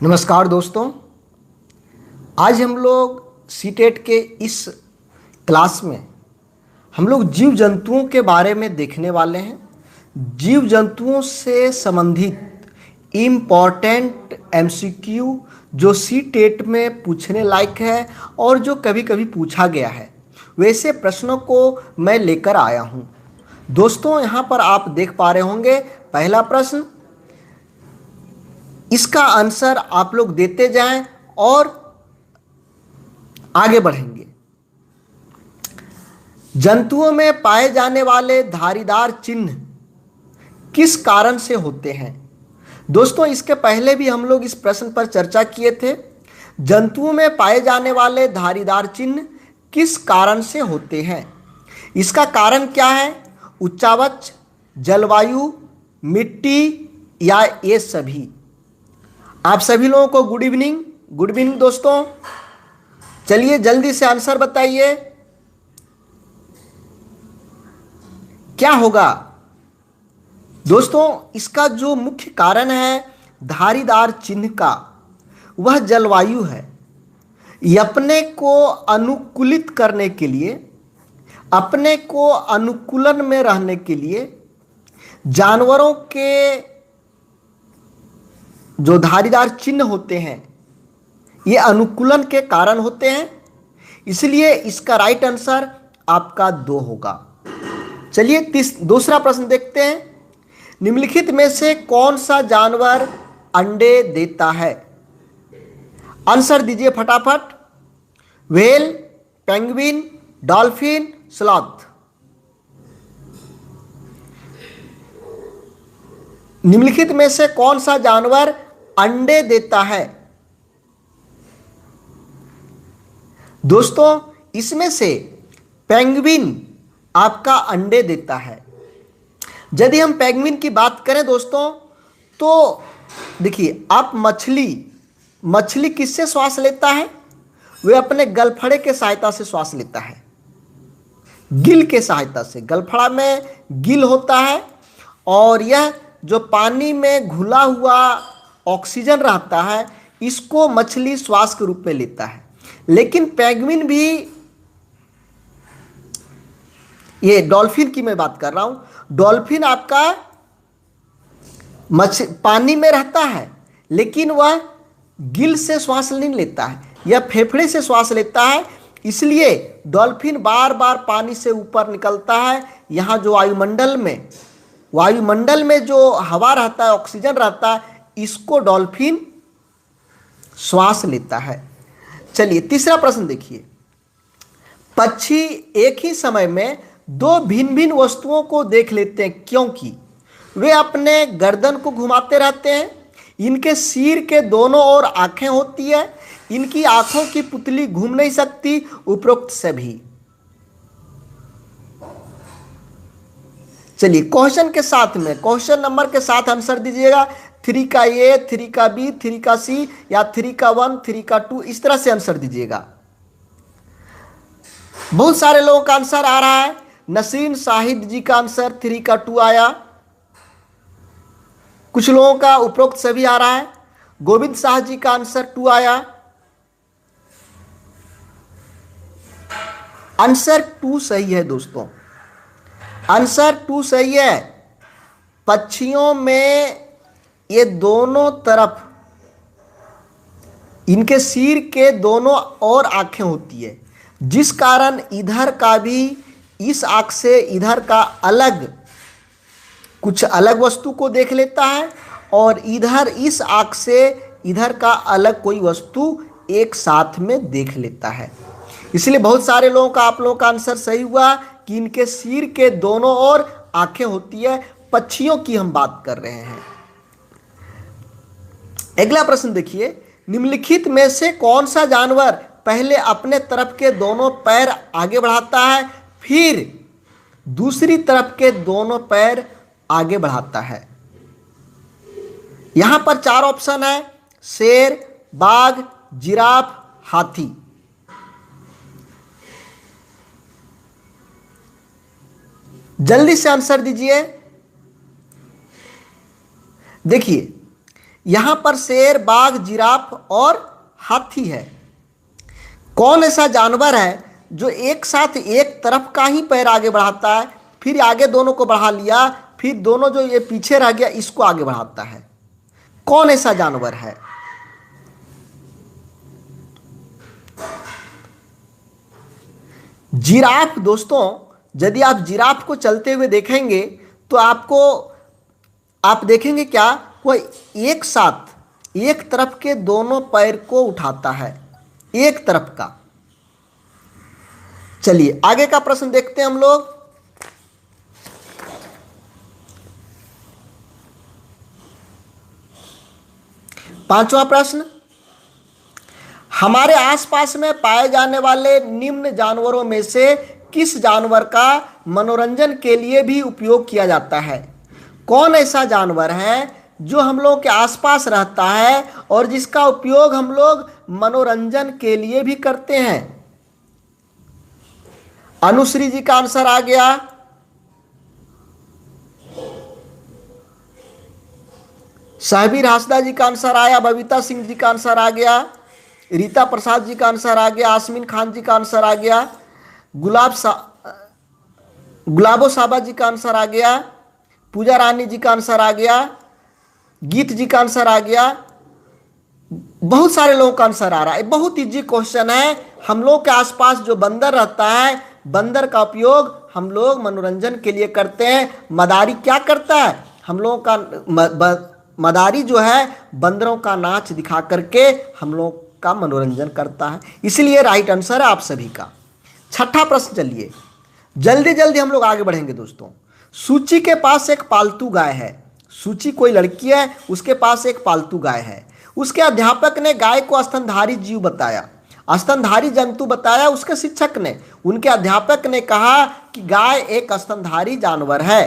नमस्कार दोस्तों। आज हम लोग सीटेट के इस क्लास में हम लोग जीव जंतुओं के बारे में देखने वाले हैं। जीव जंतुओं से संबंधित इम्पॉर्टेंट एमसीक्यू जो सीटेट में पूछने लायक है और जो कभी कभी पूछा गया है, वैसे प्रश्नों को मैं लेकर आया हूँ। दोस्तों, यहाँ पर आप देख पा रहे होंगे पहला प्रश्न, इसका आंसर आप लोग देते जाएं और आगे बढ़ेंगे। जंतुओं में पाए जाने वाले धारीदार चिन्ह किस कारण से होते हैं? दोस्तों, इसके पहले भी हम लोग इस प्रश्न पर चर्चा किए थे। जंतुओं में पाए जाने वाले धारीदार चिन्ह किस कारण से होते हैं? इसका कारण क्या है? उच्चावच, जलवायु, मिट्टी या ये सभी? आप सभी लोगों को गुड इवनिंग दोस्तों। चलिए जल्दी से आंसर बताइए, क्या होगा? दोस्तों, इसका जो मुख्य कारण है धारीदार चिन्ह का, वह जलवायु है। ये अपने को अनुकूलित करने के लिए, अपने को अनुकूलन में रहने के लिए जानवरों के जो धारीदार चिन्ह होते हैं, ये अनुकूलन के कारण होते हैं। इसलिए इसका राइट आंसर आपका 2 होगा। चलिए दूसरा प्रश्न देखते हैं। निम्नलिखित में से कौन सा जानवर अंडे देता है? आंसर दीजिए फटाफट। Whale, penguin, dolphin, sloth. निम्नलिखित में से कौन सा जानवर अंडे देता है? दोस्तों, इसमें से पेंगुइन आपका अंडे देता है। यदि हम पेंगुइन की बात करें दोस्तों, तो देखिए, आप मछली किससे श्वास लेता है? वे अपने गलफड़े के सहायता से श्वास लेता है, गिल के सहायता से। गलफड़ा में गिल होता है और यह जो पानी में घुला हुआ ऑक्सीजन रहता है, इसको मछली श्वास के रूप में लेता है। लेकिन पेंगुइन भी, ये डॉल्फिन की मैं बात कर रहा हूं, डॉल्फिन आपका पानी में रहता है, लेकिन वह गिल से श्वास नहीं लेता है, यह फेफड़े से श्वास लेता है। इसलिए डॉल्फिन बार बार पानी से ऊपर निकलता है। यहाँ जो वायुमंडल में जो हवा रहता है, ऑक्सीजन रहता है, इसको डॉल्फिन श्वास लेता है। चलिए तीसरा प्रश्न देखिए। पक्षी एक ही समय में 2 भिन्न भिन्न वस्तुओं को देख लेते हैं, क्योंकि वे अपने गर्दन को घुमाते रहते हैं। इनके सिर के दोनों ओर आंखें होती है, इनकी आंखों की पुतली घूम नहीं सकती। उपरोक्त सभी। चलिए क्वेश्चन नंबर के साथ आंसर दीजिएगा। 3 का ए, 3 का बी, 3 का सी या 3 का 1, 3 का 2, इस तरह से आंसर दीजिएगा। बहुत सारे लोगों का आंसर आ रहा है। नसीन शाहिद जी का आंसर 3 का 2 आया। कुछ लोगों का उपरोक्त सभी आ रहा है। गोविंद शाह जी का आंसर 2 आया। आंसर 2 सही है दोस्तों, आंसर 2 सही है। पक्षियों में ये दोनों तरफ, इनके सिर के दोनों ओर आंखें होती है, जिस कारण इधर का भी इस आंख से इधर का कुछ अलग वस्तु को देख लेता है, और इधर इस आंख से इधर का अलग कोई वस्तु एक साथ में देख लेता है। इसलिए बहुत सारे लोगों का, आप लोगों का आंसर सही हुआ कि इनके सिर के दोनों ओर आंखें होती है। पक्षियों की हम बात कर रहे हैं। अगला प्रश्न देखिए। निम्नलिखित में से कौन सा जानवर पहले अपने तरफ के दोनों पैर आगे बढ़ाता है, फिर दूसरी तरफ के दोनों पैर आगे बढ़ाता है? यहां पर 4 ऑप्शन है: शेर, बाघ, जिराफ, हाथी। जल्दी से आंसर दीजिए। देखिए, यहां पर शेर, बाघ, जिराफ और हाथी है। कौन ऐसा जानवर है जो एक साथ एक तरफ का ही पैर आगे बढ़ाता है, फिर आगे दोनों को बढ़ा लिया, फिर दोनों जो ये पीछे रह गया इसको आगे बढ़ाता है? कौन ऐसा जानवर है? जिराफ। दोस्तों, यदि आप जिराफ को चलते हुए देखेंगे तो आप देखेंगे क्या, वह एक साथ एक तरफ के दोनों पैर को उठाता है, एक तरफ का। चलिए आगे का प्रश्न देखते हैं हम लोग। पांचवा प्रश्न, हमारे आसपास में पाए जाने वाले निम्न जानवरों में से किस जानवर का मनोरंजन के लिए भी उपयोग किया जाता है? कौन ऐसा जानवर है जो हम लोग के आसपास रहता है और जिसका उपयोग हम लोग मनोरंजन के लिए भी करते हैं? अनुश्री जी का आंसर आ गया। साहबीर हासदा जी का आंसर आया। बबीता सिंह जी का आंसर आ गया। रीता प्रसाद जी का आंसर आ गया। आसमीन खान जी का आंसर आ गया। गुलाबो साबा जी का आंसर आ गया। पूजा रानी जी का आंसर आ गया। गीत जी का आंसर आ गया। बहुत सारे लोगों का आंसर आ रहा है। बहुत इजी क्वेश्चन है। हम लोग के आसपास जो बंदर रहता है, बंदर का उपयोग हम लोग मनोरंजन के लिए करते हैं। मदारी क्या करता है? हम लोगों का मदारी जो है बंदरों का नाच दिखा करके हम लोग का मनोरंजन करता है। इसलिए राइट आंसर है आप सभी का। छठा प्रश्न, चलिए जल्दी जल्दी हम लोग आगे बढ़ेंगे दोस्तों। सूची के पास एक पालतू गाय है। सूची कोई लड़की है, उसके पास एक पालतू गाय है। उसके अध्यापक ने गाय को स्तनधारी जीव बताया, स्तनधारी जंतु बताया। उसके शिक्षक ने, उनके अध्यापक ने कहा कि गाय एक स्तनधारी जानवर है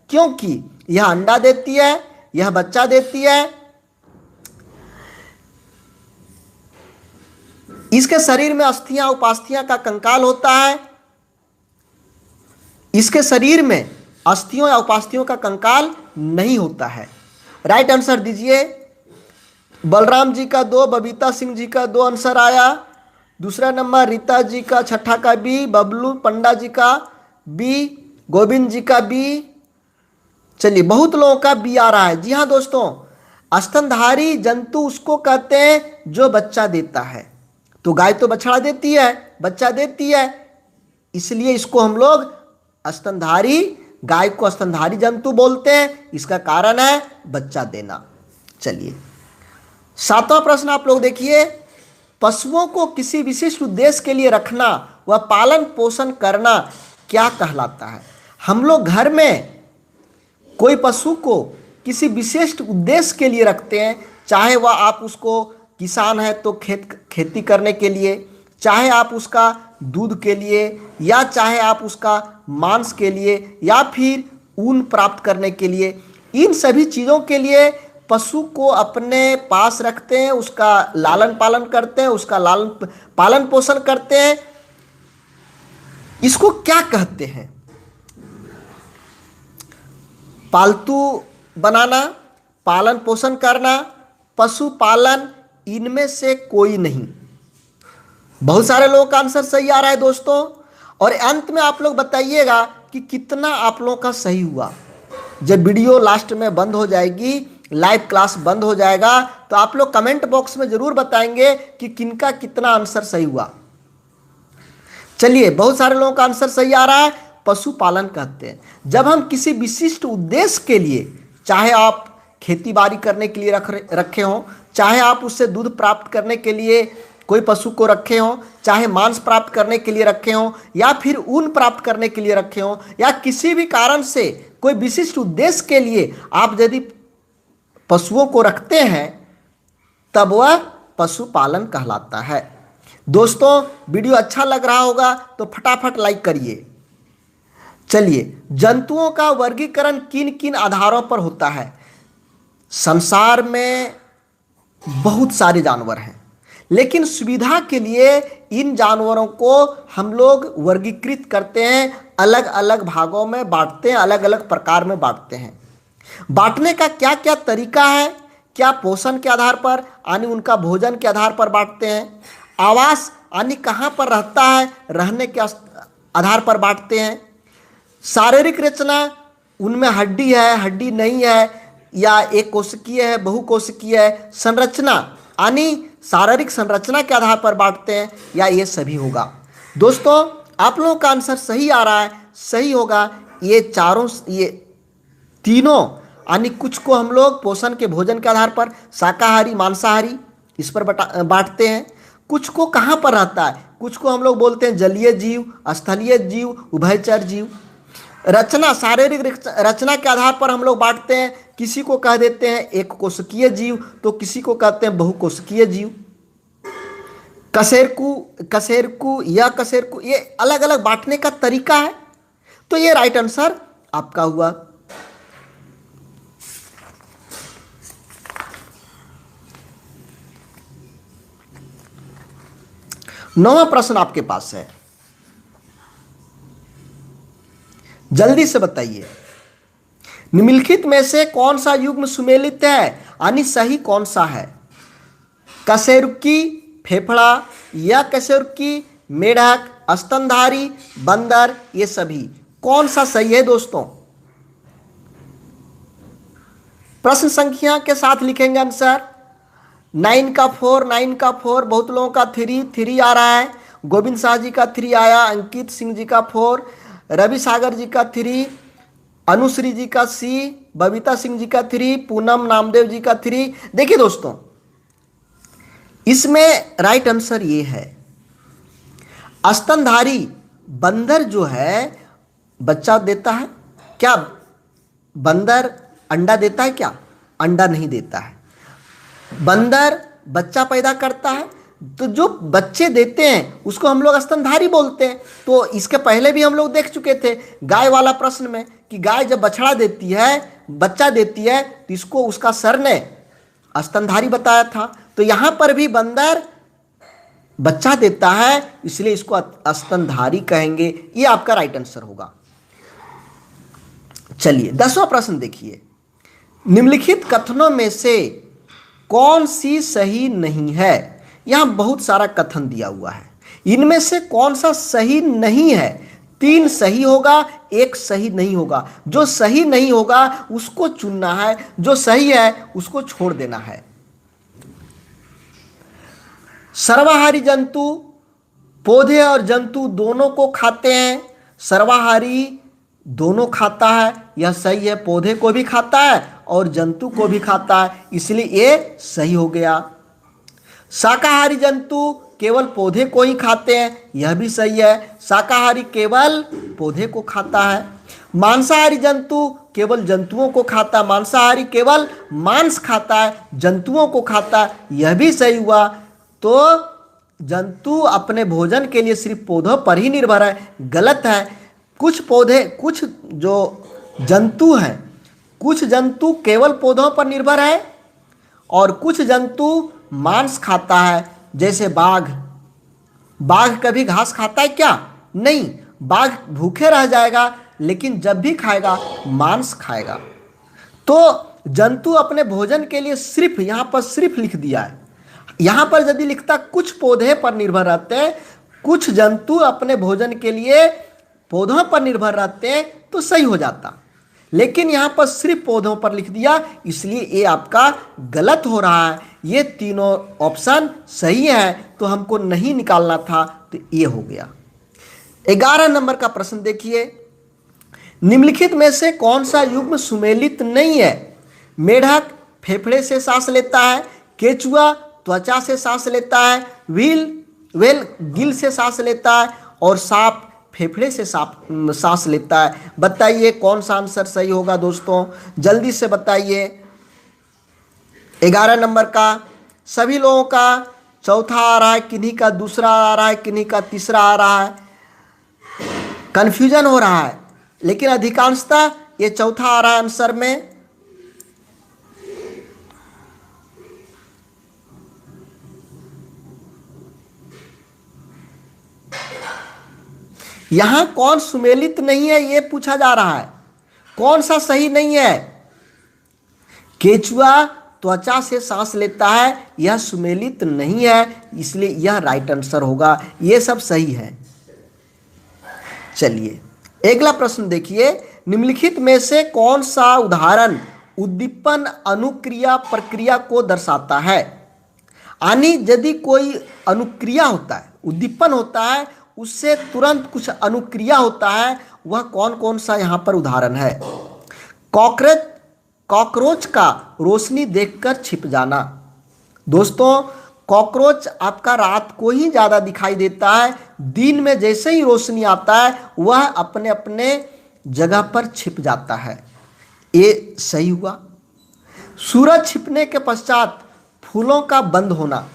क्योंकि यह अंडा देती है, यह बच्चा देती है, इसके शरीर में अस्थियां उपास्थियां का कंकाल होता है, इसके शरीर में अस्थियों या उपास्थियों का कंकाल नहीं होता है। राइट आंसर दीजिए। बलराम जी का 2, बबीता सिंह जी का 2 आंसर आया। दूसरा नंबर रीता जी का, छठा का बी, बबलू पंडा जी का बी, गोविंद जी का बी। चलिए बहुत लोगों का बी आ रहा है। जी हाँ दोस्तों, स्तनधारी जंतु उसको कहते हैं जो बच्चा देता है। तो गाय तो बछड़ा देती है, बच्चा देती है, इसलिए इसको हम लोग स्तनधारी, गाय को स्तनधारी जंतु बोलते हैं। इसका कारण है बच्चा देना। चलिए सातवां प्रश्न आप लोग देखिए। पशुओं को किसी विशिष्ट उद्देश्य के लिए रखना व पालन पोषण करना क्या कहलाता है? हम लोग घर में कोई पशु को किसी विशिष्ट उद्देश्य के लिए रखते हैं, चाहे वह आप उसको किसान है तो खेती करने के लिए, चाहे आप उसका दूध के लिए, या चाहे आप उसका मांस के लिए, या फिर ऊन प्राप्त करने के लिए। इन सभी चीज़ों के लिए पशु को अपने पास रखते हैं, उसका लालन पालन करते हैं, उसका पालन पोषण करते हैं। इसको क्या कहते हैं? पालतू बनाना, पालन पोषण करना, पशुपालन, इनमें से कोई नहीं। बहुत सारे लोगों का आंसर सही आ रहा है दोस्तों। और अंत में आप लोग बताइएगा कि कितना आप लोगों का सही हुआ। जब वीडियो लास्ट में बंद हो जाएगी, लाइव क्लास बंद हो जाएगा, तो आप लोग कमेंट बॉक्स में जरूर बताएंगे कि किनका कितना आंसर सही हुआ। चलिए बहुत सारे लोगों का आंसर सही आ रहा है। पशुपालन कहते हैं जब हम किसी विशिष्ट उद्देश्य के लिए, चाहे आप खेती बाड़ी करने के लिए रखे हों, चाहे आप उससे दूध प्राप्त करने के लिए कोई पशु को रखे हों, चाहे मांस प्राप्त करने के लिए रखे हों, या फिर ऊन प्राप्त करने के लिए रखे हों, या किसी भी कारण से कोई विशिष्ट उद्देश्य के लिए आप यदि पशुओं को रखते हैं, तब वह पशुपालन कहलाता है। दोस्तों वीडियो अच्छा लग रहा होगा तो फटाफट लाइक करिए। चलिए जंतुओं का वर्गीकरण किन किन आधारों पर होता है? संसार में बहुत सारे जानवर हैं, लेकिन सुविधा के लिए इन जानवरों को हम लोग वर्गीकृत करते हैं, अलग अलग भागों में बांटते हैं, अलग अलग प्रकार में बांटते हैं। बांटने का क्या क्या तरीका है, क्या पोषण के आधार पर यानी उनका भोजन के आधार पर बांटते हैं। आवास यानी कहाँ पर रहता है, रहने के आधार पर बांटते हैं। शारीरिक रचना, उनमें हड्डी है, हड्डी नहीं है, या एक कोशिकीय है, बहुकोशिकीय है। संरचना यानी शारीरिक संरचना के आधार पर बांटते हैं, या ये सभी होगा। दोस्तों आप लोगों का आंसर सही आ रहा है, सही होगा ये चारों, ये तीनों। यानी कुछ को हम लोग पोषण के भोजन के आधार पर शाकाहारी मांसाहारी इस पर बांटते हैं। कुछ को कहाँ पर रहता है, कुछ को हम लोग बोलते हैं जलीय जीव, स्थलीय जीव, उभयचर जीव। रचना, शारीरिक रचना के आधार पर हम लोग बांटते हैं। किसी को कह देते हैं एक कोशिकीय जीव, तो किसी को कहते हैं बहुकोशिकीय जीव। कशेरुकी, कशेरुकी, ये अलग अलग बांटने का तरीका है। तो ये राइट आंसर आपका हुआ। नौवां प्रश्न आपके पास है, जल्दी से बताइए। निम्नलिखित में से कौन सा युग्म सुमेलित है, यानी सही कौन सा है। कशेरुकी, फेफड़ा, या कशेरुकी, मेढक, स्तनधारी, बंदर, ये सभी कौन सा सही है दोस्तों। प्रश्न संख्या के साथ लिखेंगे आंसर। 9 का 4, 9 का 4, बहुत लोगों का 3 आ रहा है। गोविंद शाह जी का 3 आया, अंकित सिंह जी का 4, रवि सागर जी का 3, अनुश्री जी का C, बबीता सिंह जी का 3, पूनम नामदेव जी का 3। देखिए दोस्तों इसमें राइट आंसर ये है, स्तनधारी बंदर जो है बच्चा देता है क्या। बंदर अंडा देता है क्या, अंडा नहीं देता है। बंदर बच्चा पैदा करता है, तो जो बच्चे देते हैं उसको हम लोग स्तनधारी बोलते हैं। तो इसके पहले भी हम लोग देख चुके थे गाय वाला प्रश्न में कि गाय जब बछड़ा देती है, बच्चा देती है, तो इसको उसका सर ने स्तनधारी बताया था। तो यहां पर भी बंदर बच्चा देता है, इसलिए इसको स्तनधारी कहेंगे। ये आपका राइट आंसर होगा। चलिए 10वां प्रश्न देखिए। निम्नलिखित कथनों में से कौन सी सही नहीं है। यहां बहुत सारा कथन दिया हुआ है, इनमें से कौन सा सही नहीं है। 3 सही होगा, 1 सही नहीं होगा। जो सही नहीं होगा उसको चुनना है, जो सही है उसको छोड़ देना है। सर्वाहारी जंतु पौधे और जंतु दोनों को खाते हैं। सर्वाहारी दोनों खाता है, यह सही है। पौधे को भी खाता है और जंतु को भी खाता है, इसलिए ये सही हो गया। शाकाहारी जंतु केवल पौधे को ही खाते हैं, यह भी सही है। शाकाहारी केवल पौधे को खाता है। मांसाहारी जंतु केवल जंतुओं को खाता है, मांसाहारी केवल मांस खाता है, जंतुओं को खाता है, यह भी सही हुआ। तो जंतु अपने भोजन के लिए सिर्फ पौधों पर ही निर्भर है, गलत है। कुछ पौधे, कुछ जो जंतु हैं, कुछ जंतु केवल पौधों पर निर्भर है और कुछ जंतु मांस खाता है। जैसे बाघ, बाघ कभी घास खाता है क्या, नहीं। बाघ भूखे रह जाएगा, लेकिन जब भी खाएगा मांस खाएगा। तो जंतु अपने भोजन के लिए सिर्फ, यहां पर सिर्फ लिख दिया है। यहां पर यदि लिखता कुछ पौधे पर निर्भर रहते हैं, कुछ जंतु अपने भोजन के लिए पौधों पर निर्भर रहते हैं, तो सही हो जाता। लेकिन यहां पर सिर्फ पौधों पर लिख दिया, इसलिए ये आपका गलत हो रहा है। ये तीनों ऑप्शन सही है, तो हमको नहीं निकालना था, तो ये हो गया। 11 नंबर का प्रश्न देखिए। निम्नलिखित में से कौन सा युग्म सुमेलित नहीं है। मेढक फेफड़े से सांस लेता है, केचुआ त्वचा से सांस लेता है, वेल गिल से सांस लेता है, और सांप फेफड़े से सांस लेता है। बताइए कौन सा आंसर सही होगा दोस्तों, जल्दी से बताइए। 11 नंबर का सभी लोगों का चौथा आ रहा है, किन्हीं का दूसरा आ रहा है, किन्हीं का तीसरा आ रहा है, कंफ्यूजन हो रहा है, लेकिन अधिकांशतः ये चौथा आ रहा है आंसर में। यहां कौन सुमेलित नहीं है यह पूछा जा रहा है, कौन सा सही नहीं है। केचुआ त्वचा से सांस लेता है, यह सुमेलित नहीं है, इसलिए यह राइट आंसर होगा। यह सब सही है। चलिए अगला प्रश्न देखिए, निम्नलिखित में से कौन सा उदाहरण उद्दीपन अनुक्रिया प्रक्रिया को दर्शाता है? यानी यदि कोई अनुक्रिया होता है, उद्दीपन होता है, उससे तुरंत कुछ अनुक्रिया होता है, वह कौन कौन सा यहाँ पर उदाहरण है? कॉकरोच का रोशनी देखकर छिप जाना। दोस्तों कॉकरोच आपका रात को ही ज़्यादा दिखाई देता है, दिन में जैसे ही रोशनी आता है वह अपने अपने जगह पर छिप जाता है। ये सही हुआ। सूरज छिपने के पश्चात फूलों का बंद होना।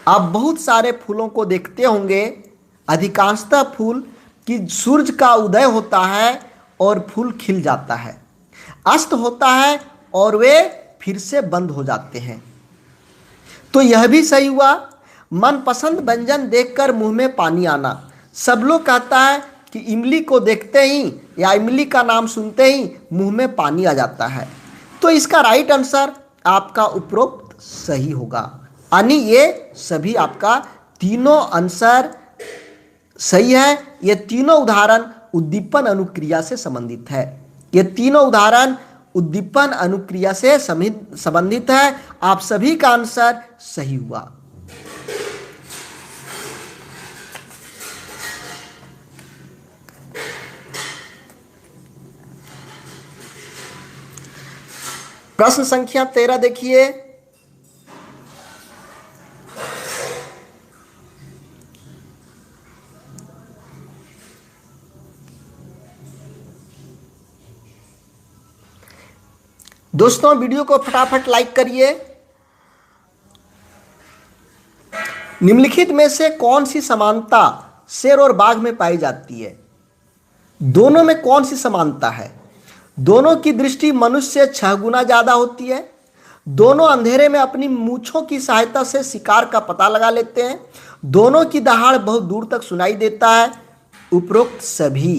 आप बहुत सारे फूलों को देखते होंगे, अधिकांशतः फूल कि सूरज का उदय होता है और फूल खिल जाता है, अस्त होता है और वे फिर से बंद हो जाते हैं। तो यह भी सही हुआ। मनपसंद व्यंजन देखकर मुंह में पानी आना। सब लोग कहता है कि इमली को देखते ही या इमली का नाम सुनते ही मुंह में पानी आ जाता है। तो इसका राइट आंसर आपका उपरोक्त सही होगा। यानी ये सभी आपका तीनों आंसर सही है। ये तीनों उदाहरण उद्दीपन अनुक्रिया से संबंधित है। ये तीनों उदाहरण उद्दीपन अनुक्रिया से संबंधित है। आप सभी का आंसर सही हुआ। प्रश्न संख्या 13 देखिए, दोस्तों वीडियो को फटाफट लाइक करिए। निम्नलिखित में से कौन सी समानता शेर और बाघ में पाई जाती है? दोनों में कौन सी समानता है? दोनों की दृष्टि मनुष्य से 6 गुना ज्यादा होती है। दोनों अंधेरे में अपनी मूंछों की सहायता से शिकार का पता लगा लेते हैं। दोनों की दहाड़ बहुत दूर तक सुनाई देता है। उपरोक्त सभी।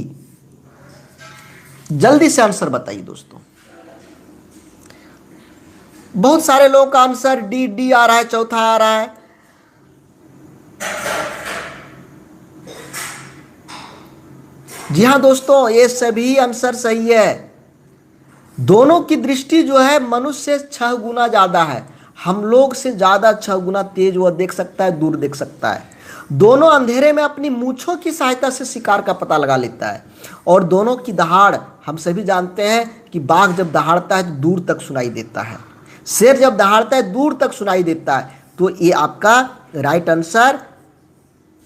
जल्दी से आंसर बताइए दोस्तों। बहुत सारे लोगों का आंसर डी आ रहा है, चौथा आ रहा है। जी हाँ दोस्तों, ये सभी आंसर सही है। दोनों की दृष्टि जो है मनुष्य से 6 गुना ज्यादा है। हम लोग से ज्यादा 6 गुना तेज वह देख सकता है, दूर देख सकता है। दोनों अंधेरे में अपनी मूंछों की सहायता से शिकार का पता लगा लेता है। और दोनों की दहाड़, हम सभी जानते हैं कि बाघ जब दहाड़ता है तो दूर तक सुनाई देता है, शेर जब दहाड़ता है दूर तक सुनाई देता है। तो ये आपका राइट आंसर,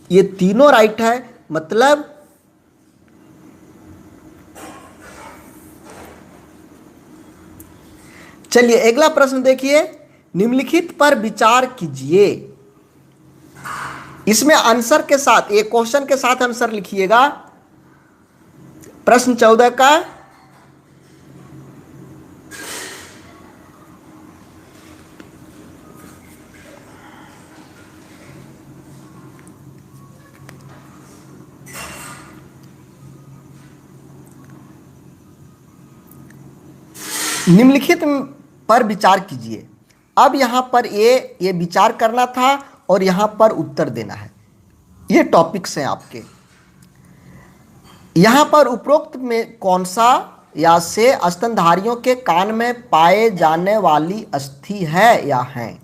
ये तीनों राइट है। मतलब चलिए अगला प्रश्न देखिए, निम्नलिखित पर विचार कीजिए। इसमें आंसर के साथ, एक क्वेश्चन के साथ आंसर लिखिएगा। प्रश्न 14 का निम्नलिखित पर विचार कीजिए। अब यहां पर ये विचार करना था और यहां पर उत्तर देना है। ये टॉपिक्स हैं आपके। यहां पर उपरोक्त में कौन सा या से स्तनधारियों के कान में पाए जाने वाली अस्थि है या है?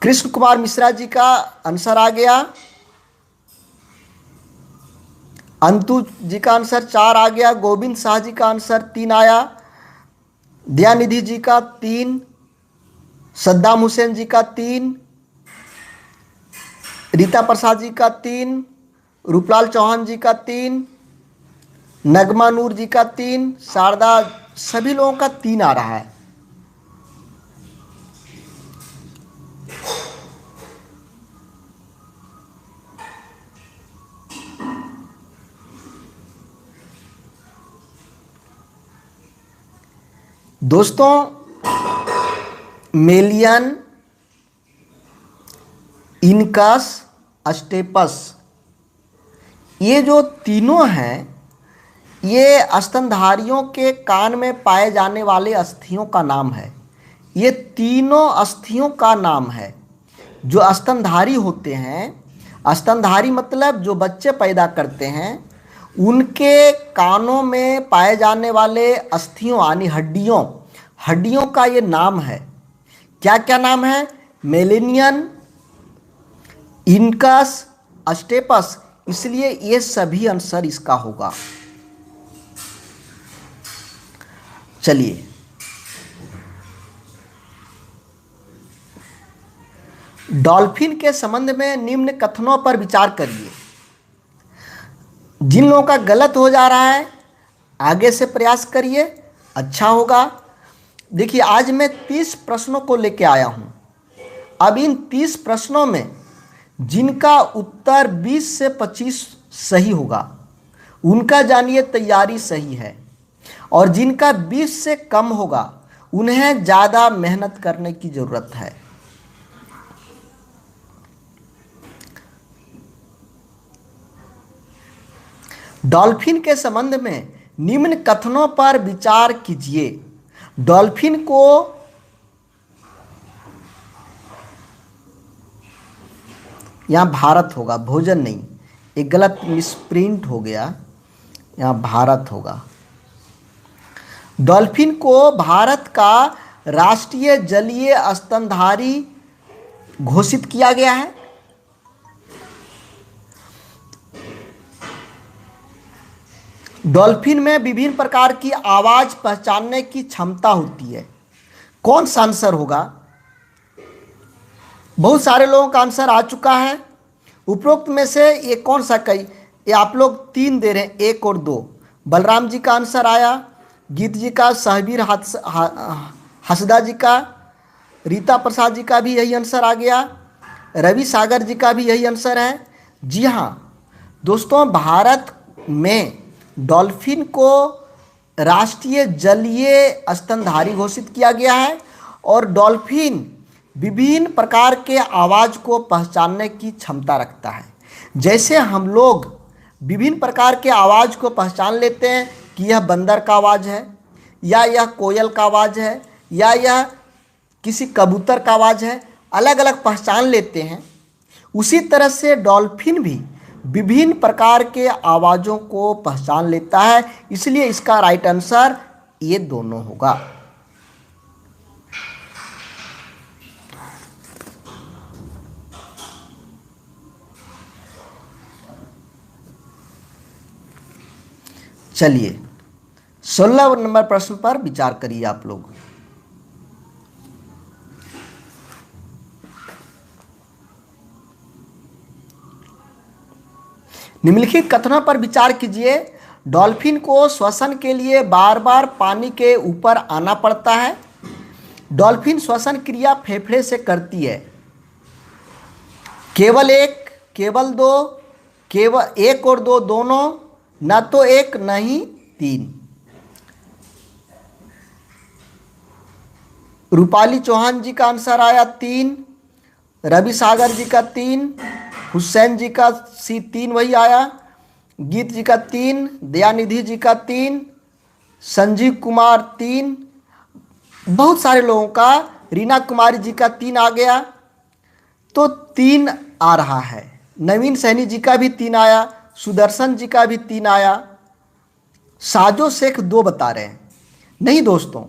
कृष्ण कुमार मिश्रा जी का आंसर आ गया। अंतु जी का आंसर 4 आ गया। गोविंद शाह जी का आंसर 3 आया। दयानिधि जी का 3, सद्दाम हुसैन जी का 3, रीता प्रसाद जी का 3, रूपलाल चौहान जी का 3, नगमा नूर जी का 3, शारदा, सभी लोगों का 3 आ रहा है। दोस्तों मेलियन, इनकस, स्टेपस, ये जो तीनों हैं ये स्तनधारियों के कान में पाए जाने वाले अस्थियों का नाम है। ये तीनों अस्थियों का नाम है। जो स्तनधारी होते हैं, स्तनधारी मतलब जो बच्चे पैदा करते हैं, उनके कानों में पाए जाने वाले अस्थियों यानी हड्डियों हड्डियों का ये नाम है। क्या क्या नाम है? मेलेनियन, इनकस, स्टेपस। इसलिए ये सभी आंसर इसका होगा। चलिए, डॉल्फिन के संबंध में निम्न कथनों पर विचार करिए। जिन लोगों का गलत हो जा रहा है आगे से प्रयास करिए, अच्छा होगा। देखिए, आज मैं 30 प्रश्नों को लेके आया हूं। अब इन 30 प्रश्नों में जिनका उत्तर 20 से 25 सही होगा, उनका जानिए तैयारी सही है। और जिनका 20 से कम होगा, उन्हें ज़्यादा मेहनत करने की ज़रूरत है। डॉल्फिन के संबंध में निम्न कथनों पर विचार कीजिए। डॉल्फिन को यहां भारत होगा, भोजन नहीं, एक गलत मिसप्रिंट हो गया, यहां भारत होगा। डॉल्फिन को भारत का राष्ट्रीय जलीय स्तनधारी घोषित किया गया है। डॉल्फिन में विभिन्न प्रकार की आवाज पहचानने की क्षमता होती है। कौन सा आंसर होगा? बहुत सारे लोगों का आंसर आ चुका है। उपरोक्त में से ये कौन सा? कई ये आप लोग 3 दे रहे हैं, 1 और 2। बलराम जी का आंसर आया, गीत जी का, सहबीर हसदा जी का, रीता प्रसाद जी का भी यही आंसर आ गया, रवि सागर जी का भी यही आंसर है। जी हाँ दोस्तों, भारत में डॉल्फिन को राष्ट्रीय जलीय स्तनधारी घोषित किया गया है। और डॉल्फिन विभिन्न प्रकार के आवाज़ को पहचानने की क्षमता रखता है। जैसे हम लोग विभिन्न प्रकार के आवाज़ को पहचान लेते हैं कि यह बंदर का आवाज़ है, या यह कोयल का आवाज़ है, या यह किसी कबूतर का आवाज़ है, अलग अलग पहचान लेते हैं। उसी तरह से डॉल्फिन भी विभिन्न प्रकार के आवाज़ों को पहचान लेता है। इसलिए इसका राइट आंसर ये दोनों होगा। चलिए, 16 नंबर प्रश्न पर विचार करिए आप लोग। निम्नलिखित कथनों पर विचार कीजिए। डॉल्फिन को श्वसन के लिए बार बार पानी के ऊपर आना पड़ता है। डॉल्फिन श्वसन क्रिया फेफड़े से करती है। केवल 1, केवल 2, केवल 1 और 2 दोनों, न तो 1 नहीं 3। रूपाली चौहान जी का आंसर आया 3, रवि सागर जी का 3, हुसैन जी का C3 वही आया, गीत जी का 3, दयानिधि जी का 3, संजीव कुमार 3, बहुत सारे लोगों का, रीना कुमारी जी का 3 आ गया, तो 3 आ रहा है। नवीन सैनी जी का भी 3 आया, सुदर्शन जी का भी 3 आया। साजो शेख 2 बता रहे हैं। नहीं दोस्तों,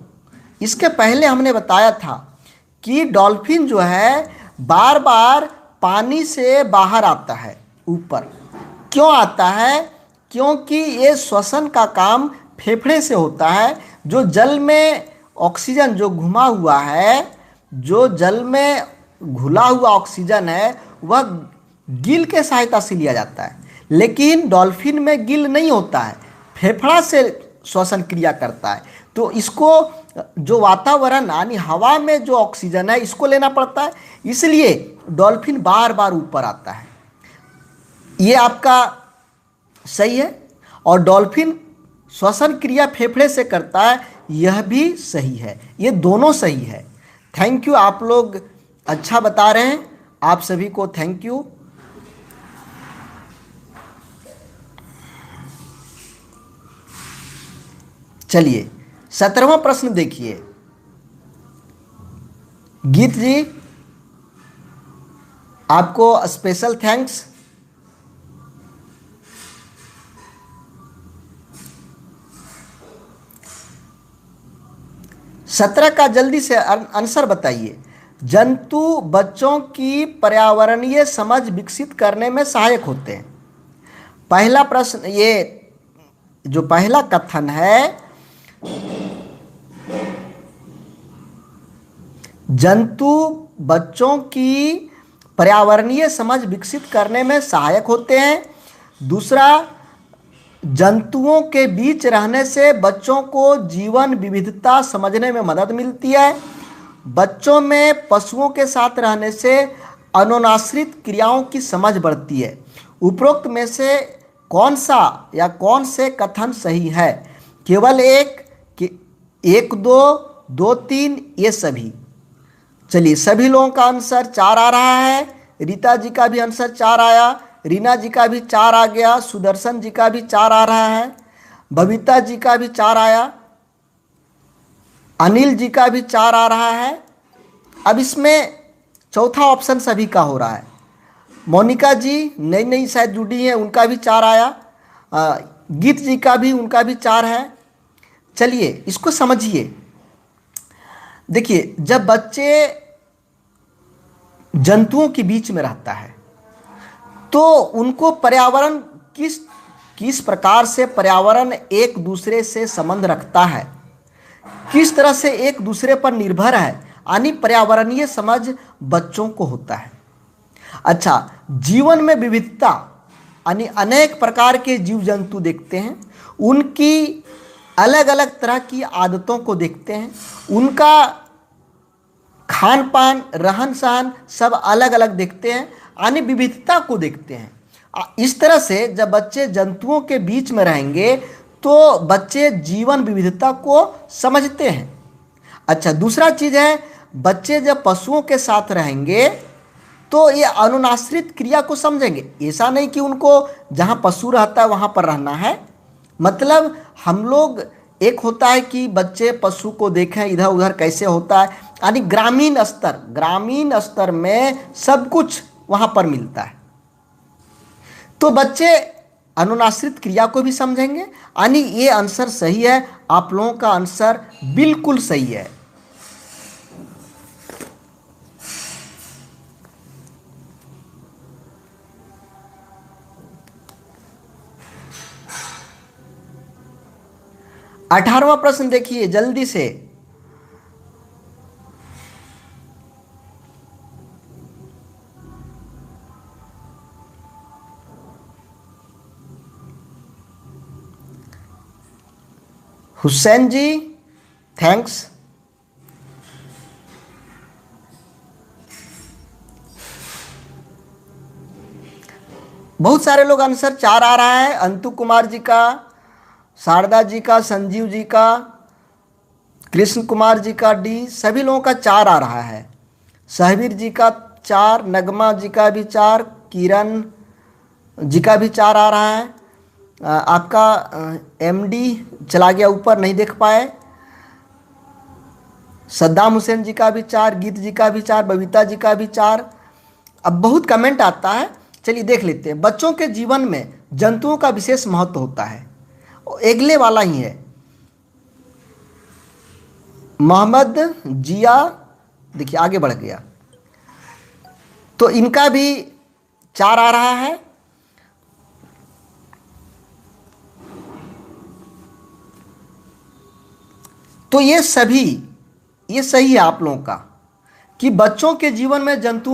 इसके पहले हमने बताया था कि डॉल्फिन जो है बार बार पानी से बाहर आता है ऊपर। क्यों आता है? क्योंकि ये श्वसन का काम फेफड़े से होता है। जो जल में ऑक्सीजन जो घुमा हुआ है, जो जल में घुला हुआ ऑक्सीजन है, वह गिल के सहायता से लिया जाता है। लेकिन डॉल्फिन में गिल नहीं होता है, फेफड़ा से श्वसन क्रिया करता है। तो इसको जो वातावरण यानी हवा में जो ऑक्सीजन है, इसको लेना पड़ता है। इसलिए डॉल्फिन बार बार ऊपर आता है। ये आपका सही है। और डॉल्फिन श्वसन क्रिया फेफड़े से करता है, यह भी सही है। ये दोनों सही है। थैंक यू, आप लोग अच्छा बता रहे हैं। आप सभी को थैंक यू। चलिए 17वां प्रश्न देखिए। गीत जी आपको स्पेशल थैंक्स। सत्रह का जल्दी से आंसर बताइए। जंतु बच्चों की पर्यावरणीय समझ विकसित करने में सहायक होते हैं। पहला प्रश्न, ये जो पहला कथन है, जंतु बच्चों की पर्यावरणीय समझ विकसित करने में सहायक होते हैं। दूसरा, जंतुओं के बीच रहने से बच्चों को जीवन विविधता समझने में मदद मिलती है। बच्चों में पशुओं के साथ रहने से अनुनाश्रित क्रियाओं की समझ बढ़ती है। उपरोक्त में से कौन सा या कौन से कथन सही है? केवल एक कि एक, दो, दो, तीन, ये सभी। चलिए सभी लोगों का आंसर 4 आ रहा है। रीता जी का भी आंसर 4 आया, रीना जी का भी 4 आ गया, सुदर्शन जी का भी 4 आ रहा है, बबीता जी का भी 4 आया, अनिल जी का भी 4 आ रहा है। अब इसमें चौथा ऑप्शन सभी का हो रहा है। मोनिका जी नई नई शायद जुड़ी हैं, उनका भी 4 आया। गीत जी का भी, उनका भी 4 है। चलिए इसको समझिए। देखिए जब बच्चे जंतुओं के बीच में रहता है तो उनको पर्यावरण किस किस प्रकार से पर्यावरण एक दूसरे से संबंध रखता है, किस तरह से एक दूसरे पर निर्भर है, यानी पर्यावरणीय समझ बच्चों को होता है। अच्छा, जीवन में विविधता यानी अनेक प्रकार के जीव जंतु देखते हैं, उनकी अलग अलग तरह की आदतों को देखते हैं, उनका खान पान रहन सहन सब अलग अलग देखते हैं, यानी विविधता को देखते हैं। इस तरह से जब बच्चे जंतुओं के बीच में रहेंगे तो बच्चे जीवन विविधता को समझते हैं। अच्छा, दूसरा चीज़ है, बच्चे जब पशुओं के साथ रहेंगे तो ये अनुनाश्रित क्रिया को समझेंगे। ऐसा नहीं कि उनको जहाँ पशु रहता है वहाँ पर रहना है, मतलब हम लोग एक होता है कि बच्चे पशु को देखें इधर उधर कैसे होता है, यानी ग्रामीण स्तर में सब कुछ वहाँ पर मिलता है। तो बच्चे अनुनाश्रित क्रिया को भी समझेंगे, यानी ये आंसर सही है। आप लोगों का आंसर बिल्कुल सही है। अठारहवां प्रश्न देखिए जल्दी से। हुसैन जी थैंक्स। बहुत सारे लोग आंसर 4 आ रहा है। अंतु कुमार जी का, शारदा जी का, संजीव जी का, कृष्ण कुमार जी का डी, सभी लोगों का 4 आ रहा है। सहवीर जी का 4, नगमा जी का भी 4, किरण जी का भी 4 आ रहा है। आपका एमडी चला गया ऊपर, नहीं देख पाए। सद्दाम हुसैन जी का भी 4, गीत जी का भी 4, बबीता जी का भी 4। अब बहुत कमेंट आता है, चलिए देख लेते हैं। बच्चों के जीवन में जंतुओं का विशेष महत्व होता है, अगले वाला ही है। मोहम्मद जिया देखिए आगे बढ़ गया, तो इनका भी 4 आ रहा है। तो ये सही है आप लोगों का कि बच्चों के जीवन में जंतुओं